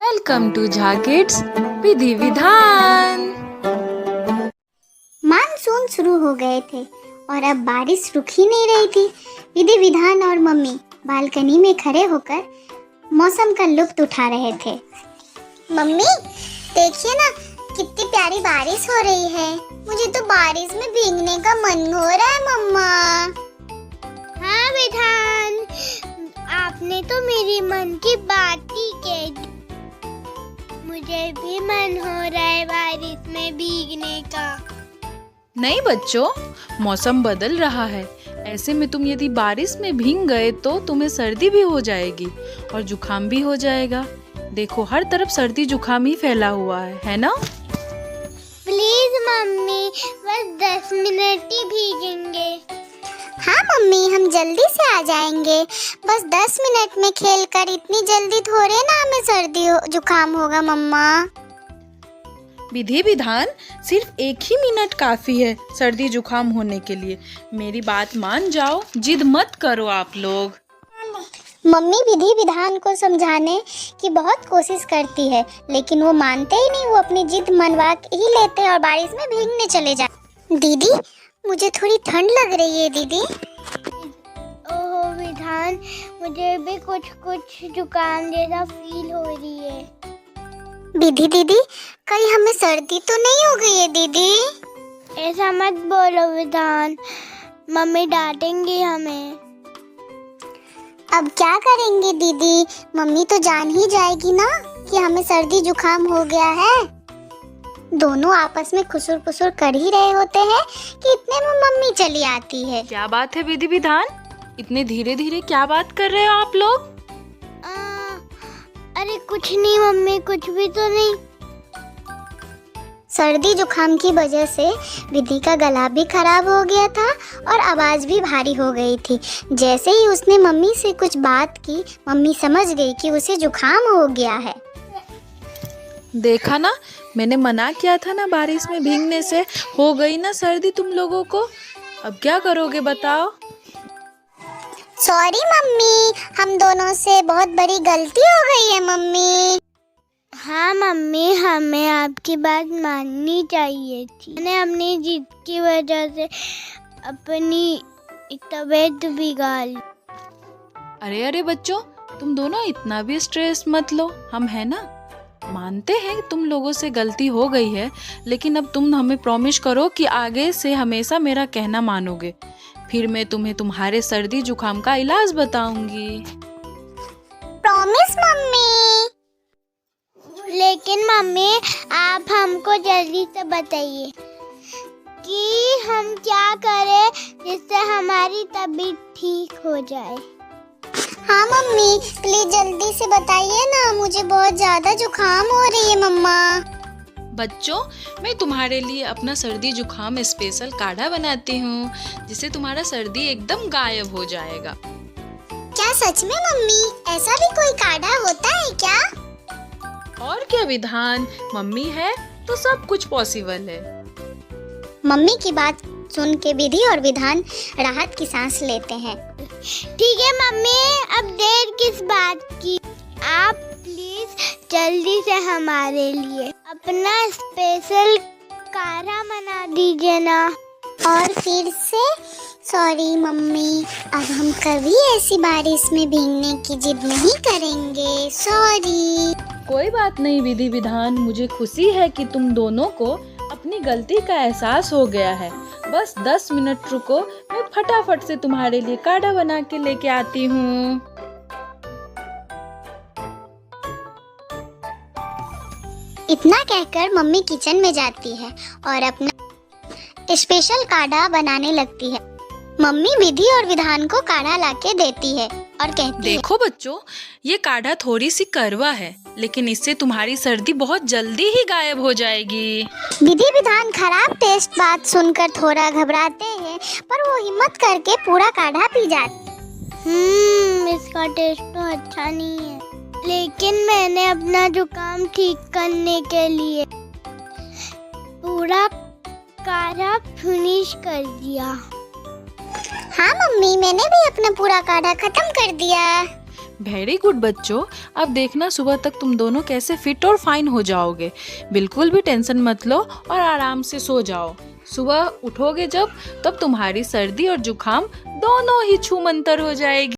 Welcome to Jha kids विधि विधान। Monsoon शुरू हो गए थे और अब बारिश रुक ही नहीं रही थी। विधि विधान और मम्मी बालकनी में खड़े होकर मौसम का लुत्फ उठा रहे थे। मम्मी देखिए ना, कितनी प्यारी बारिश हो रही है। मुझे तो बारिश में भीगने का मन हो रहा है मम्मा। हाँ विधान, आपने तो मेरी मन की बात ही कह दी। मुझे भी मन हो रहा है बारिश में भीगने का। नहीं बच्चों, मौसम बदल रहा है। ऐसे में तुम यदि बारिश में भीग गए तो तुम्हें सर्दी भी हो जाएगी और जुकाम भी हो जाएगा। देखो हर तरफ सर्दी जुकाम ही फैला हुआ है ना? प्लीज मम्मी, बस 10 मिनट ही भीगेंगे। हाँ मम्मी, हम जल्दी से आ जाएंगे। बस 10 मिनट में खेलकर इतनी जल्दी थोड़े ना हमें सर्दी जुकाम होगा मम्मा। विधि विधान सिर्फ 1 ही मिनट काफी है सर्दी जुकाम होने के लिए। मेरी बात मान जाओ, जिद मत करो आप लोग। मम्मी विधि विधान को समझाने की बहुत कोशिश करती है, लेकिन वो मानते ही नहीं। वो अपनी जिद मनवा ही लेते हैं और बारिश में भीगने चले जाते। दीदी मुझे थोड़ी ठंड लग रही है दीदी। ओहो विधान, मुझे भी कुछ जुकाम जैसा फील हो रही है। विधि दीदी, कहीं हमें सर्दी तो नहीं हो गई है दीदी? ऐसा मत बोलो विधान, मम्मी डांटेंगी हमें। अब क्या करेंगे दीदी? मम्मी तो जान ही जाएगी ना कि हमें सर्दी जुकाम हो गया है। दोनों आपस में खुसुर पुसुर कर ही रहे होते हैं कि इतने में मम्मी चली आती है। क्या बात है विधि विधान, इतने धीरे धीरे क्या बात कर रहे हो आप लोग? अरे कुछ नहीं मम्मी, कुछ भी तो नहीं। सर्दी जुकाम की वजह से विधि का गला भी खराब हो गया था और आवाज़ भी भारी हो गई थी। जैसे ही उसने मम्मी से कुछ बात की, मम्मी समझ गई कि उसे जुकाम हो गया है। देखा ना, मैंने मना किया था ना, बारिश में भीगने से हो गई ना सर्दी तुम लोगों को। अब क्या करोगे बताओ? सॉरी मम्मी, हम दोनों से बहुत बड़ी गलती हो गई है मम्मी। हाँ मम्मी, हमें आपकी बात माननी चाहिए थी। मैंने अपनी जिद की वजह से अपनी तबीयत बिगाड़ ली। अरे बच्चों, तुम दोनों इतना भी स्ट्रेस मत लो। हम है ना, मानते हैं तुम लोगों से गलती हो गई है, लेकिन अब तुम हमें प्रॉमिस करो कि आगे से हमेशा मेरा कहना मानोगे। फिर मैं तुम्हें तुम्हारे सर्दी जुकाम का इलाज बताऊंगी। Promise mummy. लेकिन मम्मी, आप हमको जल्दी से बताइए कि हम क्या करें जिससे हमारी तबीयत ठीक हो जाए। हाँ मम्मी, प्लीज जल्दी से बताइए ना, मुझे बहुत ज्यादा जुकाम हो रही है मम्मा। बच्चों, मैं तुम्हारे लिए अपना सर्दी जुकाम स्पेशल काढ़ा बनाती हूँ, जिससे तुम्हारा सर्दी एकदम गायब हो जाएगा। क्या सच में मम्मी? ऐसा भी कोई काढ़ा होता है क्या? और क्या विधान, मम्मी है तो सब कुछ पॉसिबल है। मम्मी की बात सुन के विधि और विधान राहत की सांस लेते हैं। ठीक है मम्मी, अब देर किस बात की, आप प्लीज जल्दी से हमारे लिए अपना स्पेशल काढ़ा बना दीजिए ना। और फिर से सॉरी मम्मी, अब हम कभी ऐसी बारिश में भीगने की जिद नहीं करेंगे। सॉरी। कोई बात नहीं विधि विधान, मुझे खुशी है कि तुम दोनों को अपनी गलती का एहसास हो गया है। बस 10 मिनट रुको, मैं फटाफट से तुम्हारे लिए काढ़ा बना के लेके आती हूँ। इतना कहकर मम्मी किचन में जाती है और अपना स्पेशल काढ़ा बनाने लगती है। मम्मी विधि और विधान को काढ़ा लाके देती है और कहती देखो बच्चों, ये काढ़ा थोड़ी सी कड़वा है, लेकिन इससे तुम्हारी सर्दी बहुत जल्दी ही गायब हो जाएगी। विधि विधान खराब टेस्ट बात सुनकर थोड़ा घबराते हैं, पर वो हिम्मत करके पूरा काढ़ा पी जाते। इसका टेस्ट तो अच्छा नहीं है, लेकिन मैंने अपना जुकाम ठीक करने के लिए पूरा काढ़ा फिनिश कर दिया। हाँ मम्मी, मैंने भी अपना पूरा काढ़ा खत्म कर दिया। वेरी गुड बच्चों। अब देखना सुबह तक तुम दोनों कैसे फिट और फाइन हो जाओगे। बिल्कुल भी टेंशन मत लो और आराम से सो जाओ। सुबह उठोगे जब, तब तुम्हारी सर्दी और जुकाम दोनों ही छूमंतर हो जाएगी।